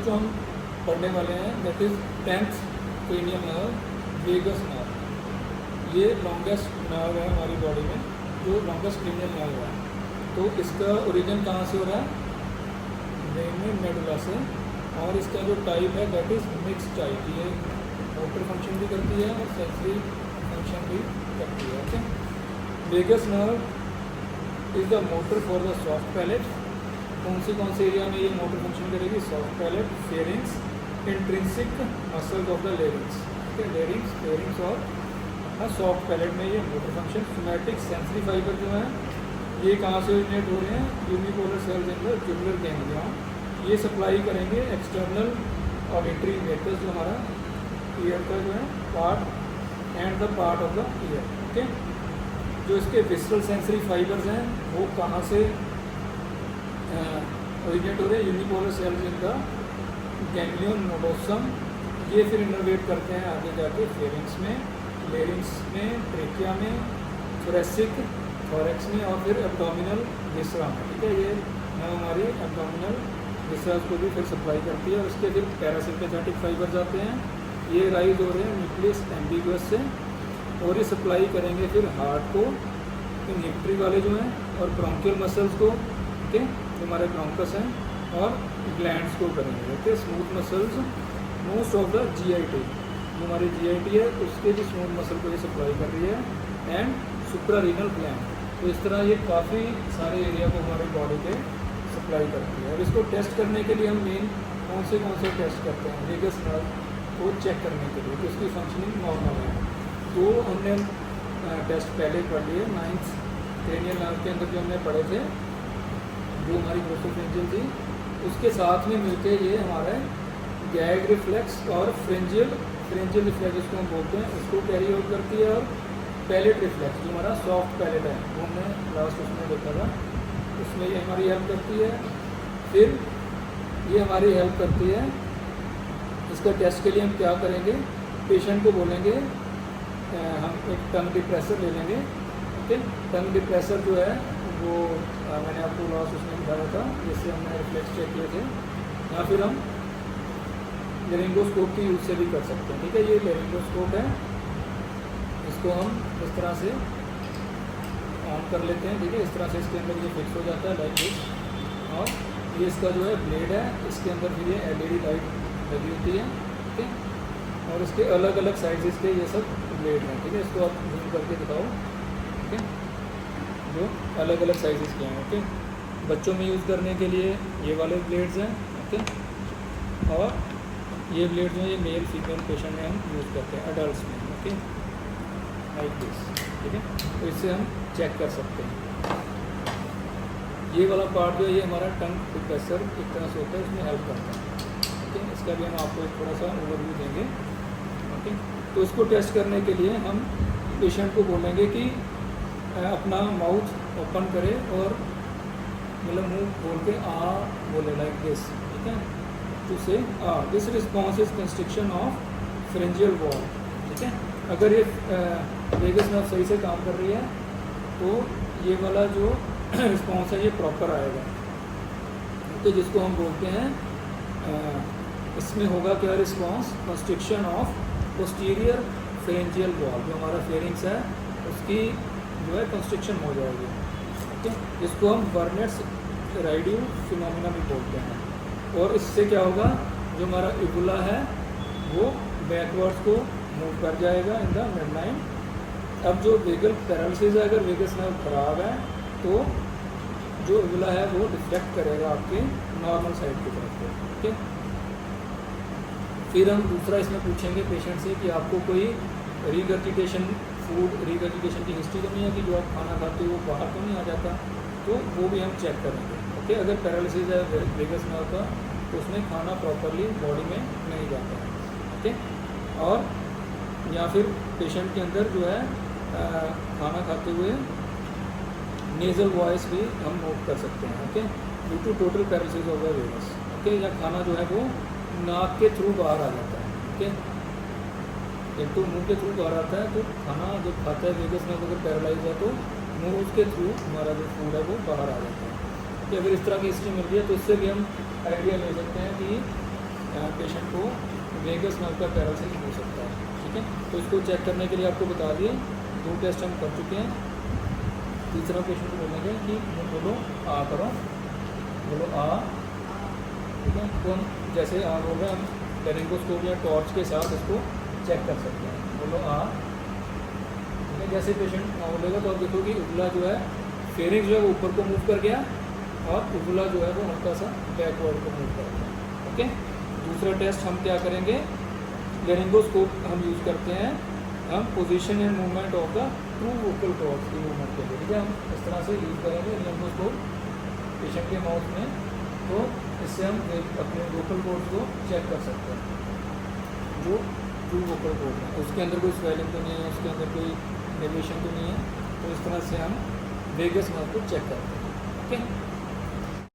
जो हम पढ़ने वाले हैं that is 10th cranial nerve, vagus nerve. ये लॉन्गेस्ट नर्व है हमारी बॉडी में, जो लॉन्गेस्ट क्रेनियल नर्व है। तो इसका ओरिजिन कहाँ से हो रहा है? ब्रेन में मेडुला से। और इसका जो टाइप है दैट इज़ मिक्स टाइप। ये मोटर फंक्शन भी करती है और सेंसरी फंक्शन भी करती है। Okay, vagus nerve is the motor for the soft palate. कौन से एरिया में ये मोटर फंक्शन करेगी? Soft palate, pharynx, intrinsic muscles of the larynx. ठीक है, लेरिंग्स और सॉफ्ट पैलेट में ये motor function. Somatic sensory fibre जो है ये कहाँ से ओरिजिनेट हो रहे हैं? Unipolar cells in the tubular ganglion. ये सप्लाई करेंगे एक्सटर्नल ऑडिटरी मेटल्स जो हमारा ईयर का जो है part and the part of the year. Okay, जो इसके विसरल सेंसरी फाइबर्स हैं वो कहाँ से ओरिजिनेट हो रहे हैं? Unipolar cells in the ganglion nodosum. ये फिर इनर्वेट करते हैं आगे जाके फेरिंग्स में, लेरिंग्स में, ट्रेकिया में, थोरेसिक थॉरेक्स में और फिर एब्डोमिनल विसरा में। ठीक है, ये हमारी एब्डोमिनल विसरास को भी फिर सप्लाई करती है। और इसके फिर पैरासिम्पैथेटिक फाइबर जाते हैं, ये राइज हो रहे हैं न्यूक्लियस एम्बिगुअस से और ये सप्लाई करेंगे फिर हार्ट को, इनहिबिटरी वाले जो हैं, और ब्रोंकियल मसल्स को। ठीक है, जो हमारे ब्रोंकस हैं, और ग्लैंड्स को करेंगे। Okay, smooth muscles most of the GIT, जो हमारी GIT है उसके भी स्मूथ मसल को ये सप्लाई कर रही है, एंड सुप्रारीनल ग्लैंड। तो इस तरह ये काफ़ी सारे एरिया को हमारे बॉडी के सप्लाई करती है। और इसको टेस्ट करने के लिए हम मेन कौन से टेस्ट करते हैं? वेगस नर्व को चेक करने के लिए कि उसकी फंक्शनिंग नॉर्मल है। तो हमने टेस्ट पहले पढ़ लिए 9th क्रेनियल नर्व के अंदर जो हमने पढ़े थे, जो हमारी ग्रोसोफ्रेंजियल थी, उसके साथ में मिलके ये हमारा गैग रिफ्लेक्स और फ्रेंजियल रिफ्लेक्स जिसको हम बोलते हैं उसको कैरी आउट करती है। और पैलेट रिफ्लेक्स जो हमारा सॉफ्ट पैलेट है वो हमने लास्ट उसमें देखा था, उसमें ये हमारी हेल्प करती है। फिर ये हमारी हेल्प करती है, इसका टेस्ट के लिए हम क्या करेंगे? पेशेंट को बोलेंगे हम एक टंग डिप्रेसर ले लेंगे। ओके, टंग डिप्रेसर जो है वो मैंने आपको लास्ट उसमें बताया था, जिससे हमने रिफ्लेक्स चेक किए थे। या फिर हम लेरिंगोस्कोप की यूज़ से भी कर सकते हैं। ठीक है, ये लेरिंगोस्कोप है, इसको हम इस तरह से ऑन कर लेते हैं। ठीक है, इस तरह से इसके अंदर ये फिक्स हो जाता है लाइक दिस। और ये इसका जो है ब्लेड है, इसके अंदर फिर ये LED लाइट लगी होती है। ठीक है, और इसके अलग अलग साइजेस के ये सब ब्लेड हैं। ठीक है, इसको आप जूम करके दिखाओ। ठीक है, जो अलग अलग साइजेस के हैं। ओके, बच्चों में यूज़ करने के लिए ये वाले ब्लेड्स हैं। ओके, और ये ब्लेड जो है ये मेल फीमेल पेशेंट में हम यूज़ करते हैं, अडल्ट में। Okay, like this. ठीक है, तो इससे हम चेक कर सकते हैं। ये वाला पार्ट जो है ये हमारा टंग डिप्रेसर एक तरह से होता है, इसमें हेल्प करता है। ओके, इसका भी हम आपको एक थोड़ा सा ओवरव्यू देंगे। ओके, तो इसको टेस्ट करने के लिए हम पेशेंट को बोलेंगे कि अपना माउथ ओपन करे और मतलब मुंह खोल के आ बोले लाइक दिस। ठीक है, टू से this response is constriction of फ्रेंजियल wall. ठीक है, अगर ये वेगस नर्व सही से काम कर रही है तो ये वाला जो रिस्पॉन्स है ये प्रॉपर आएगा। तो जिसको हम बोलते हैं इसमें होगा क्या response? Constriction of posterior pharyngeal wall, जो हमारा फेरिंग्स है उसकी जो है कंस्ट्रिक्शन हो जाएगी। ठीक है, जिसको हम बर्नेट्स राइडियो फिनोमिना भी बोलते हैं। और इससे क्या होगा? जो हमारा इबुला है वो बैकवर्ड्स को मूव कर जाएगा इन द मिडलाइन। अब जो वेगल पैरालिसिस है, अगर वेगस नर्व खराब है तो जो इबुला है वो डिफ्लेक्ट करेगा आपके नॉर्मल साइड की तरफ को। ठीक है, फिर हम दूसरा इसमें पूछेंगे पेशेंट से कि आपको कोई रिगर्जिटेशन फूड रिगर्जिटेशन की हिस्ट्री तो नहीं है कि जो आप खाना खाते हो वो बाहर तो नहीं आ जाता, तो वो भी हम चेक करेंगे। ओके, अगर पैरालिसिस है वेगस नर्व का तो उसमें खाना प्रॉपरली बॉडी में नहीं जाता है। ओके, और या फिर पेशेंट के अंदर जो है खाना खाते हुए नेज़ल वॉइस भी हम नोट कर सकते हैं। Okay, due to total paralysis of the vagus. Okay, या खाना जो है वो नाक के थ्रू बाहर आ जाता है। ओके, एक तो मुंह के थ्रू बाहर आता है, तो खाना जब खाता है वेगस नर्व अगर पैरालाइज है तो मुंह के थ्रू हमारा जो फूड है वो बाहर आ जाता है। कि अगर इस तरह की हिस्ट्री मिल रही है तो इससे भी हम आइडिया ले सकते हैं कि पेशेंट को वेगस नर्व का पैरालिसिस हो सकता है। ठीक है, तो इसको चेक करने के लिए आपको बता दिए 2 टेस्ट हम कर चुके हैं। तीसरा पेशेंट को बोलेंगे कि बोलो आ करो, बोलो आ। ठीक है, तो हम जैसे आ बोल रहे हैं हम लेरिंगोस्कोप या टॉर्च के साथ इसको चेक कर सकते हैं। बोलो आ। ठीक है, जैसे पेशेंट आ बोलेगा तो आप देखो कि उबला जो है फेरिंग जो है वो ऊपर को मूव कर गया और उबला जो है वो हल्का सा बैकवर्ड को मूव कर गया। ओके, दूसरा टेस्ट हम क्या करेंगे, लेरिंगोस्कोप हम यूज़ करते हैं हम position and movement of the true vocal cords की मूवमेंट के लिए। ठीक है, हम इस तरह से यूज़ करेंगे लेरिंगोस्कोप पेशेंट के माउथ में, तो इससे हम अपने वोकल कॉर्ड्स को चेक कर सकते हैं। जो ट्रू वोकल कॉर्ड है उसके अंदर कोई स्वेलिंग तो नहीं है, उसके अंदर कोई डेविएशन तो नहीं है, तो इस तरह से हम वेगस नर्व को चेक करते हैं। ओके।